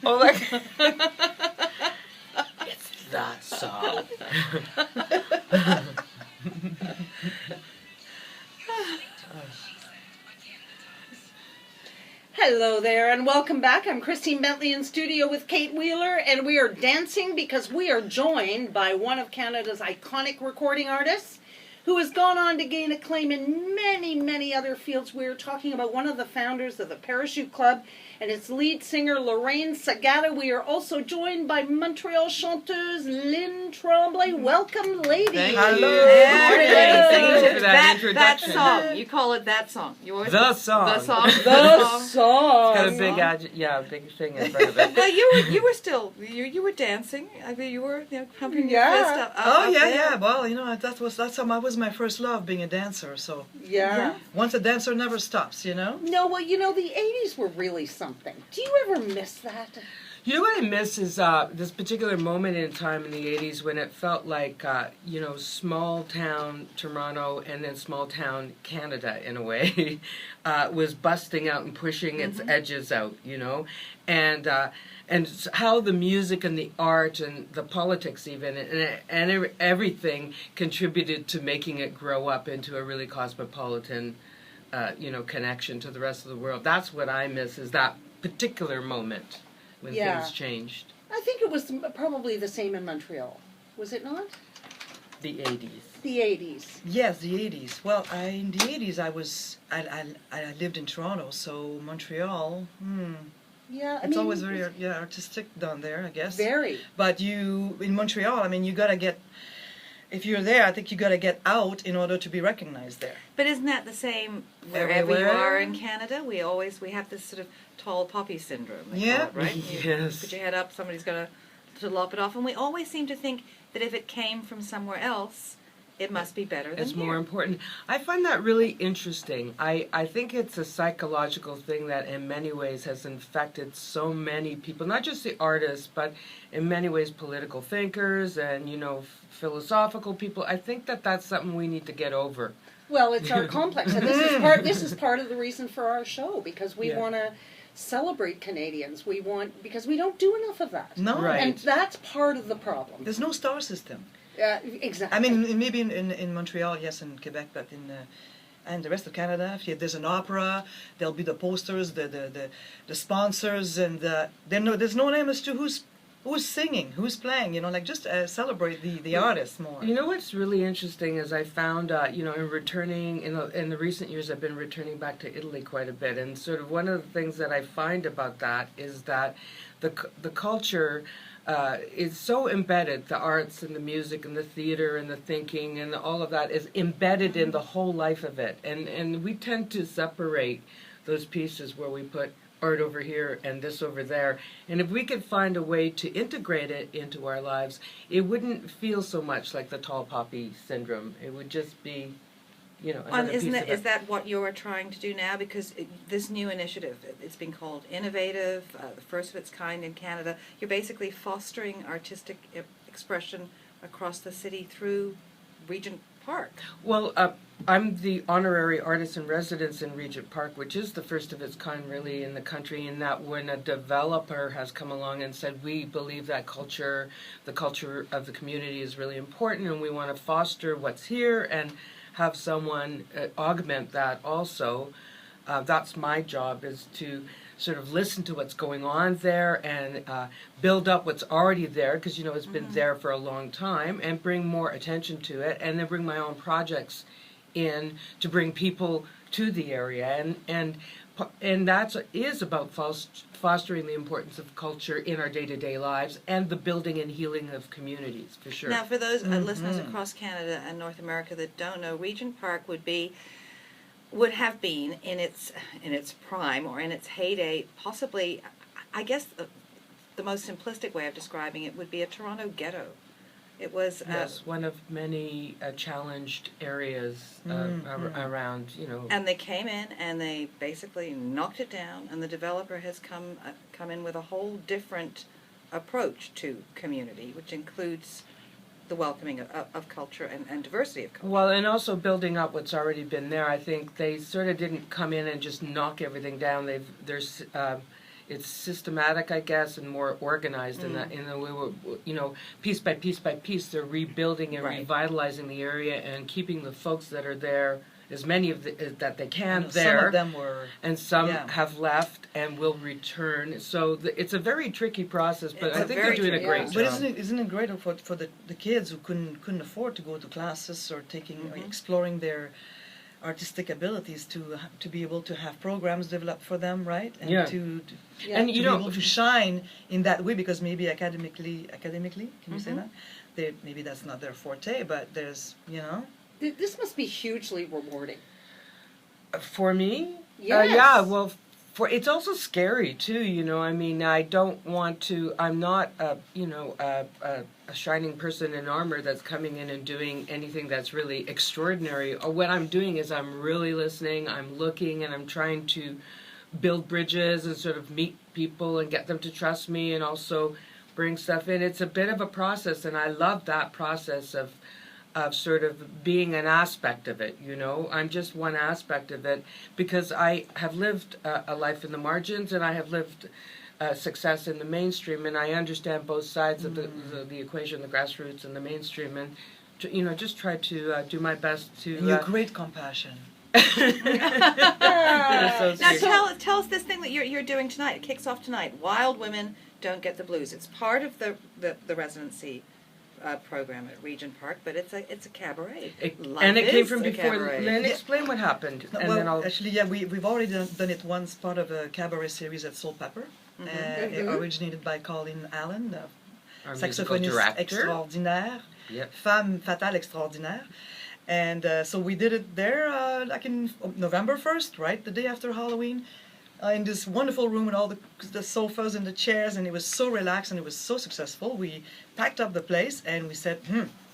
Oh, like it's that song. Hello there and welcome back. I'm Christine Bentley in studio with Kate Wheeler, and we are dancing because we are joined by one of Canada's iconic recording artists who has gone on to gain acclaim in many, many other fields. We're talking about one of the founders of the Parachute Club and its lead singer, Lorraine Segato. We are also joined by Montreal chanteuse Lynn Tremblay. Welcome, ladies. Hello. Thank you for that introduction. That song. You call it that song. You always The song. The song. The song. It's got a big thing in front of it. Well, you were still you were dancing. I mean, you were pumping your fist up. Oh up yeah, there. yeah. Well, that was my first love, being a dancer. So Yeah. once a dancer never stops, No, well, the 80s were really something. Do you ever miss that? You know what I miss is this particular moment in time in the 80s when it felt like, small town Toronto and then small town Canada, in a way, was busting out and pushing its edges out, and how the music and the art and the politics even and everything contributed to making it grow up into a really cosmopolitan connection to the rest of the world. That's what I miss, is that particular moment when things changed. I think it was probably the same in Montreal. Was it not? The 80s. The 80s. yes, the '80s. Well, in the '80s, I lived in Toronto, so Montreal. Yeah, It's always very artistic down there, I guess. Very. But in Montreal, you gotta get. If you're there, I think you gotta get out in order to be recognized there. But isn't that the same wherever you are in Canada? We have this sort of tall poppy syndrome. They call it, right? You Yes. put your head up, somebody's going to lop it off, and we always seem to think that if it came from somewhere else, it must be better than It's here. more important. I find that really interesting. I think it's a psychological thing that in many ways has infected so many people, not just the artists, but in many ways political thinkers and, philosophical people. I think that that's something we need to get over. Well, it's our complex, and this is part of the reason for our show, because we want to celebrate Canadians. Because we don't do enough of that. No, Right. And that's part of the problem. there's no star system. Exactly. Maybe in Montreal, yes, in Quebec, but and the rest of Canada, if there's an opera, there'll be the posters, the sponsors, and there's no name as to who's singing, who's playing. Just celebrate the artists more. You know what's really interesting is I found, in returning, in the recent years, I've been returning back to Italy quite a bit, and sort of one of the things that I find about that is that the culture is so embedded, the arts and the music and the theater and the thinking and all of that is embedded in the whole life of it, and we tend to separate those pieces where we put art over here and this over there. And if we could find a way to integrate it into our lives, it wouldn't feel so much like the tall poppy syndrome. It would just be, another piece of it. Is that what you're trying to do now? Because this new initiative, it's been called Innovative, the first of its kind in Canada. You're basically fostering artistic expression across the city through Regent Park. Well, I'm the honorary artist in residence in Regent Park, which is the first of its kind really in the country, in that when a developer has come along and said, we believe that the culture of the community is really important and we want to foster what's here and have someone augment that also, that's my job, is to sort of listen to what's going on there and build up what's already there, because it's been there for a long time, and bring more attention to it, and then bring my own projects in to bring people to the area, and that is about fostering the importance of culture in our day-to-day lives and the building and healing of communities, for sure. Now, for those listeners across Canada and North America that don't know, Regent Park would have been in its prime or in its heyday, possibly, I guess the most simplistic way of describing it would be a Toronto ghetto. It was one of many challenged areas around, And they came in and they basically knocked it down, and the developer has come in with a whole different approach to community, which includes the welcoming of culture and diversity of culture. Well, and also building up what's already been there. I think they sort of didn't come in and just knock everything down. There's it's systematic, I guess, and more organized in that. In the way, piece by piece by piece, they're rebuilding and revitalizing the area and keeping the folks that are there, as many of that they can there. Some of them were, and some have left and will return. So it's a very tricky process, but I think they're doing a great job. But isn't it great for the kids who couldn't afford to go to classes or exploring their artistic abilities to be able to have programs developed for them, right? And to be able to shine in that way, because maybe academically, can you say that? Maybe that's not their forte, but there's, This must be hugely rewarding. For me? Yes. Well, it's also scary too, I mean, I don't want to, I'm not a shining person in armor that's coming in and doing anything that's really extraordinary. Or what I'm doing is I'm really listening, I'm looking, and I'm trying to build bridges and sort of meet people and get them to trust me, and also bring stuff in. It's a bit of a process, and I love that process of sort of being an aspect of it, I'm just one aspect of it, because I have lived a life in the margins, and I have lived success in the mainstream, and I understand both sides of the equation, the grassroots and the mainstream, and just try to do my best to. And your great compassion. Now tell us this thing that you're doing tonight. It kicks off tonight. Wild Women Don't Get the Blues. It's part of the residency program at Regent Park, but it's a cabaret. And it came from before. Lynn, explain what happened. We've already done it once, part of a cabaret series at Soul Pepper. It originated by Colleen Allen, saxophoniste extraordinaire, femme fatale extraordinaire. And so we did it there like in November 1st, right, the day after Halloween. In this wonderful room with all the sofas and the chairs, and it was so relaxed and it was so successful. We packed up the place and we said,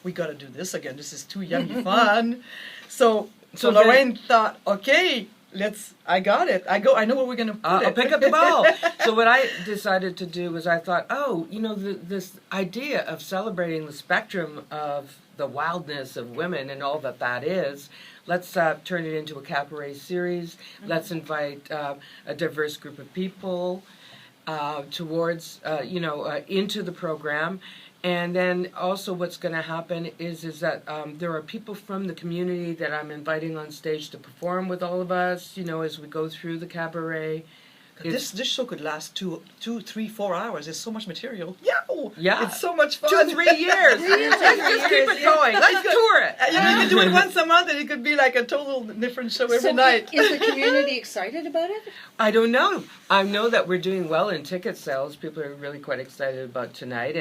we got to do this again. This is too yummy fun. So Lorraine thought, okay, I got it. I know where we're going to put it. I'll pick up the ball. So what I decided to do was I thought, this idea of celebrating the spectrum of the wildness of women and all that is, let's turn it into a cabaret series. Let's invite a diverse group of people towards, into the program. And then also what's going to happen is that there are people from the community that I'm inviting on stage to perform with all of us, as we go through the cabaret. This show could last 2, 3, 4 hours. There's so much material. Yeah. It's so much fun. 2, 3 years. Let's keep it going. Let's tour it. You can do it once a month, and it could be like a total different show every night. Is the community excited about it? I don't know. I know that we're doing well in ticket sales. People are really quite excited about tonight.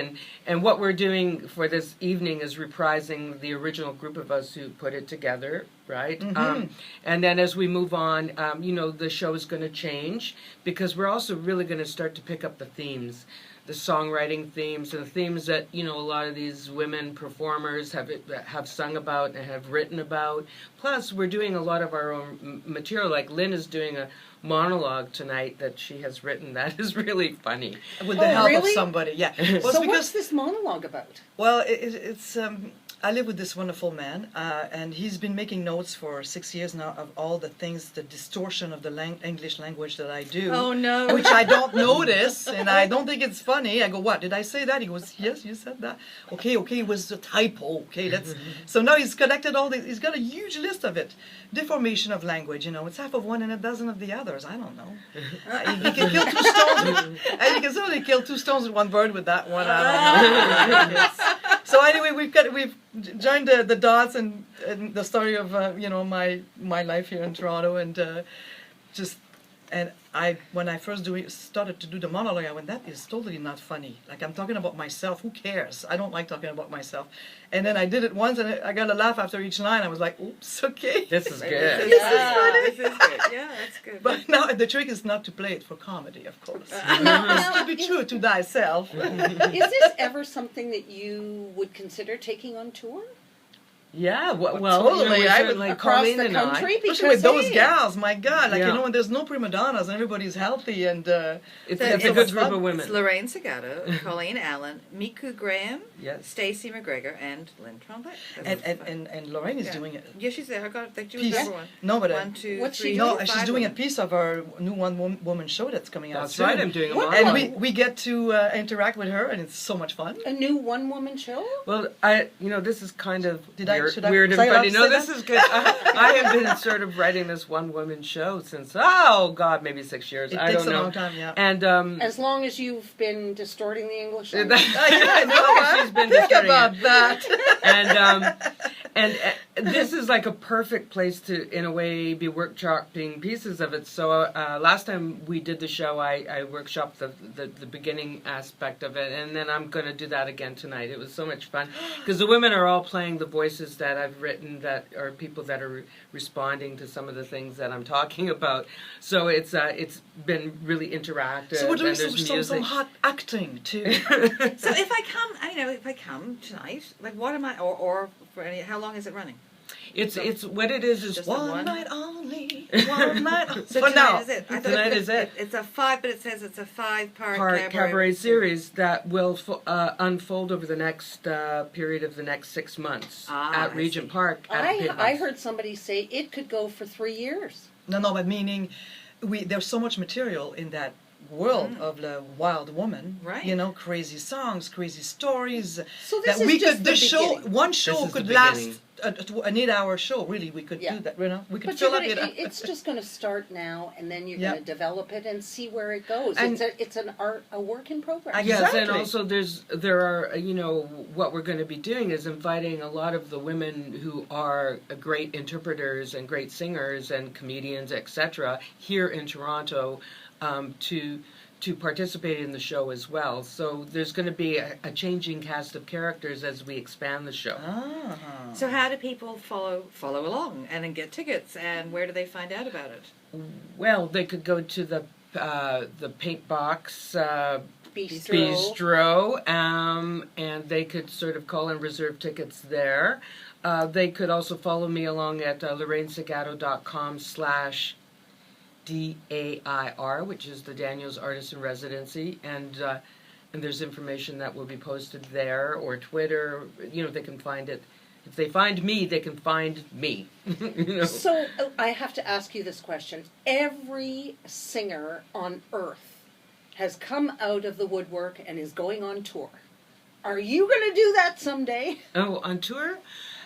And what we're doing for this evening is reprising the original group of us who put it together, right? And then as we move on, the show is going to change, because we're also really going to start to pick up the themes, the songwriting themes, and the themes that, a lot of these women performers have sung about and have written about. Plus, we're doing a lot of our own material. Like Lynn is doing a monologue tonight that she has written that is really funny. With the help of somebody, yeah. Well, so what's this monologue about? Well, it's... I live with this wonderful man, and he's been making notes for 6 years now of all the things, the distortion of the English language that I do. Oh, no. Which I don't notice, and I don't think it's funny. I go, what, did I say that? He goes, yes, you said that. Okay, it was a typo. Okay, that's... So now he's collected he's got a huge list of it. Deformation of language, it's half of one and a dozen of the others. I don't know. You can kill 2 stones, and you can certainly kill 2 stones with one bird with that one. I don't know. So anyway, we've joined the dots and the story of my life here in Toronto, and when I first started to do the monologue, I went, that is totally not funny. Like, I'm talking about myself. Who cares? I don't like talking about myself. And then I did it once, and I got a laugh after each line. I was like, oops, okay. This is good. This is funny. This is good. Yeah, that's good. But now the trick is not to play it for comedy, of course. To be true to thyself. Is this ever something that you would consider taking on tour? Yeah, well, Totally, we're I would- certainly across Colleen the and I. country, Especially with because those gals, my God, like Yeah. you know, when there's no prima donnas and everybody's healthy and It's, So it's a it's good so group fun. of It's women. Lorraine Segato, Colleen Allen, Miku Graham, Yes. Stacey McGregor, and Lynn Tremblay. and Lorraine is Yeah. doing it. Yeah, she's there. I got that. She was Piece. number one. No, but 1, 2, What's she 3, doing? no, 4, she's 5 doing a women. piece of our new one-woman show that's coming out That's soon. right, I'm doing a What? monologue. And we get to interact with her, and it's so much fun. a new one-woman show? Well, this is kind of Should I- weird was and I allowed funny. to No, say this that? is good. I have been sort of writing this one-woman show since, maybe 6 years. It I takes don't a know. long time, yeah. And As long as you've been distorting the English that- language. I know. she's been Think distorting about it. that. and this is like a perfect place to, in a way, be workshopping pieces of it. So last time we did the show, I workshopped the beginning aspect of it, and then I'm going to do that again tonight. It was so much fun because the women are all playing the voices that I've written that are people that are responding to some of the things that I'm talking about. So it's been really interactive. So we're doing and there's some music. hot acting too. So if I come tonight, like what am I, or for any, how long is it running? It's what it is Just one. One night only. One night. So For tonight now. is it? I thought Tonight is it. It's a 5, but it says it's a 5-part cabaret series that will unfold over the next period of the next 6 months I at Regent see. Park. At Pit I House. heard somebody say it could go for 3 years. No, but meaning, there's so much material in that world of the wild woman. Right. You know, crazy songs, crazy stories. So this that is we just could. the The show, beginning. one This show is the could beginning. last an 8-hour show. Really, we could Yeah. do that. You know, we could But fill you're up gonna, it. it's just going to start now, and then you're Yep. going to develop it and see where it goes. And- It's a work in progress. I- Yes, and Exactly. also there are what we're going to be doing is inviting a lot of the women who are great interpreters and great singers and comedians, etc., here in Toronto, to participate in the show as well. So there's going to be a changing cast of characters as we expand the show. Ah. So how do people follow along and then get tickets, and where do they find out about it? Well, they could go to the Pink Box Bistro. Bistro, and they could sort of call and reserve tickets there. They could also follow me along at lorrainesegato.com/DAIR, which is the Daniels Artist in Residency, and there's information that will be posted there, or Twitter. They can find it. If they find me, they can find me. So I have to ask you this question. Every singer on earth has come out of the woodwork and is going on tour. Are you going to do that someday? Oh, on tour?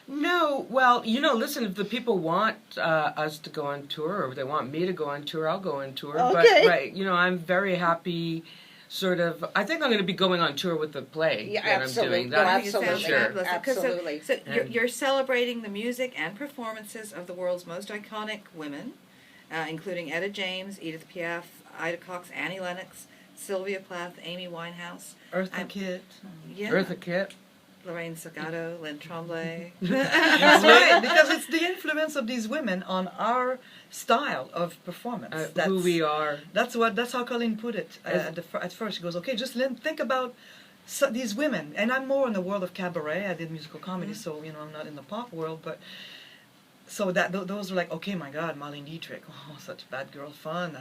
No. Well, listen, if the people want us to go on tour, or if they want me to go on tour, I'll go on tour. Okay. But, right, I'm very happy, sort of, I think I'm going to be going on tour with the play Yeah, that absolutely. I'm doing. No, That, I think it sounds absolutely. Sure. fabulous. 'Cause Absolutely. So And- you're celebrating the music and performances of the world's most iconic women, including Etta James, Edith Piaf, Ida Cox, Annie Lennox, Sylvia Plath, Amy Winehouse, Eartha Kitt. yeah, Eartha Kitt. Lorraine Segato, Lynn Tremblay. That's right, because it's the influence of these women on our style of performance. Who we are. That's how Colleen put it at first. She goes, "Okay, just think about these women." And I'm more in the world of cabaret. I did musical comedy, so I'm not in the pop world. But so those are like, okay, my God, Marlene Dietrich, oh, such bad girl fun.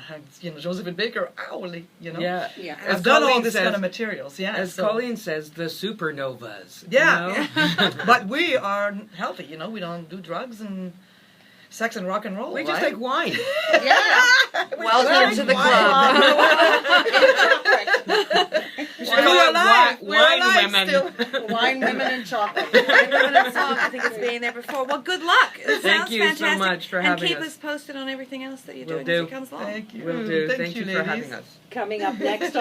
Josephine Baker, owly, Yeah. Yeah. As I've done all Colleen this says- kind of materials. Yeah, As so- Colleen says, the supernovas. Yeah. But we are healthy. We don't do drugs and sex and rock and roll. We just right? like wine. Yeah. Welcome to the club. We We're alive. We're wine alive women. still. Wine, women, and chocolate. I think it's been there before. Well, good luck. It Thank sounds you so fantastic. much for and having keep us. us posted on everything else that you're Will doing as do. it comes along. Thank you. Will do. Thank Thank you for ladies. having us. Coming up next